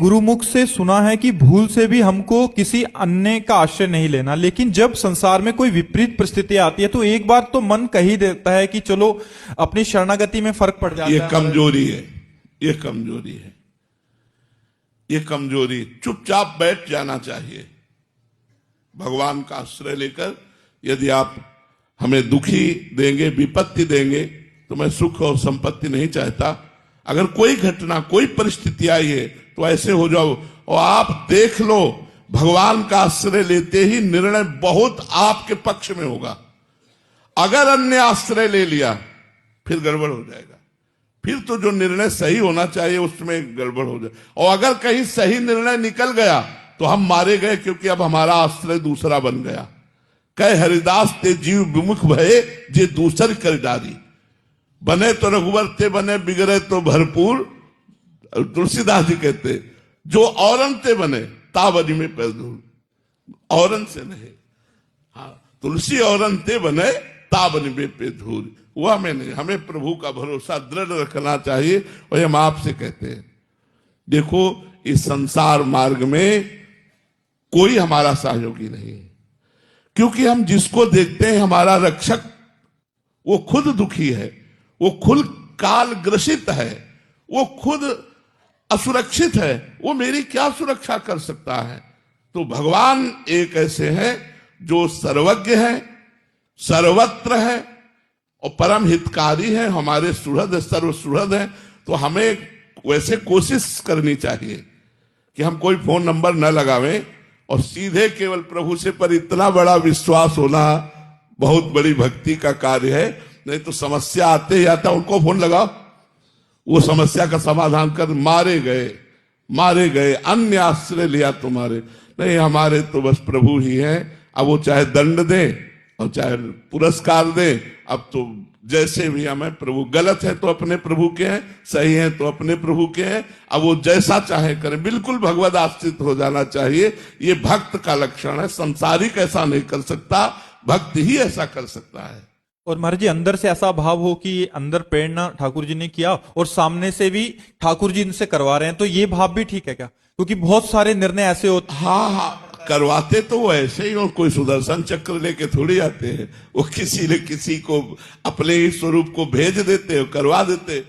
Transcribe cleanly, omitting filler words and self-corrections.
गुरुमुख से सुना है कि भूल से भी हमको किसी अन्य का आश्रय नहीं लेना, लेकिन जब संसार में कोई विपरीत परिस्थिति आती है तो एक बार तो मन कह ही देता है कि चलो अपनी शरणागति में फर्क पड़ जाता है। ये कमजोरी है, ये कमजोरी है, ये कमजोरी। चुपचाप बैठ जाना चाहिए भगवान का आश्रय लेकर। यदि आप हमें दुखी देंगे, विपत्ति देंगे, तो मैं सुख और संपत्ति नहीं चाहता। अगर कोई घटना, कोई परिस्थिति आई है तो ऐसे हो जाओ और आप देख लो भगवान का आश्रय लेते ही निर्णय बहुत आपके पक्ष में होगा। अगर अन्य आश्रय ले लिया फिर गड़बड़ हो जाएगा, फिर तो जो निर्णय सही होना चाहिए उसमें गड़बड़ हो जाए। और अगर कहीं सही निर्णय निकल गया तो हम मारे गए, क्योंकि अब हमारा आश्रय दूसरा बन गया। कह हरिदास ते जीव विमुख भये जे दूसर कर डारी, बने तो रघुवर ते बने बिगड़े तो भरपूर। तुलसीदास जी कहते जो औरन ते बने तावरी में पैर धूल, औरन से नहीं। हाँ, तुलसी औरन ते बने तावरी में पैर धूल, वह हमें नहीं। हमें प्रभु का भरोसा दृढ़ रखना चाहिए। और हम आपसे कहते हैं, देखो इस संसार मार्ग में कोई हमारा सहयोगी नहीं है, क्योंकि हम जिसको देखते हैं हमारा रक्षक, वो खुद दुखी है, वो खुद काल ग्रसित है, वो खुद असुरक्षित है। वो मेरी क्या सुरक्षा कर सकता है? तो भगवान एक ऐसे हैं जो सर्वज्ञ है, सर्वत्र है और परम हितकारी है, हमारे सुहृद सर्व सुहृद है। तो हमें वैसे कोशिश करनी चाहिए कि हम कोई फोन नंबर न लगावें और सीधे केवल प्रभु से। पर इतना बड़ा विश्वास होना बहुत बड़ी भक्ति का कार्य है। नहीं तो समस्या आते ही आता, उनको फोन लगाओ, वो समस्या का समाधान कर। मारे गए अन्य आश्रय लिया तुम्हारे। नहीं, हमारे तो बस प्रभु ही हैं। अब वो चाहे दंड दे और चाहे पुरस्कार दे, अब तो जैसे भी हमें प्रभु। गलत है तो अपने प्रभु के हैं, सही है तो अपने प्रभु के हैं। अब वो जैसा चाहे करे, बिल्कुल भगवद आश्रित हो जाना चाहिए। ये भक्त का लक्षण है। संसारिक ऐसा नहीं कर सकता, भक्त ही ऐसा कर सकता है। और महाराज जी, अंदर से ऐसा भाव हो कि अंदर प्रेरणा ठाकुर जी ने किया और सामने से भी ठाकुर जी इनसे करवा रहे हैं, तो ये भाव भी ठीक है क्या? क्योंकि बहुत सारे निर्णय ऐसे होते। हाँ, करवाते तो वो ऐसे ही, और कोई सुदर्शन चक्र लेके थोड़ी आते हैं। वो किसी न किसी को अपने ही स्वरूप को भेज देते, करवा देते।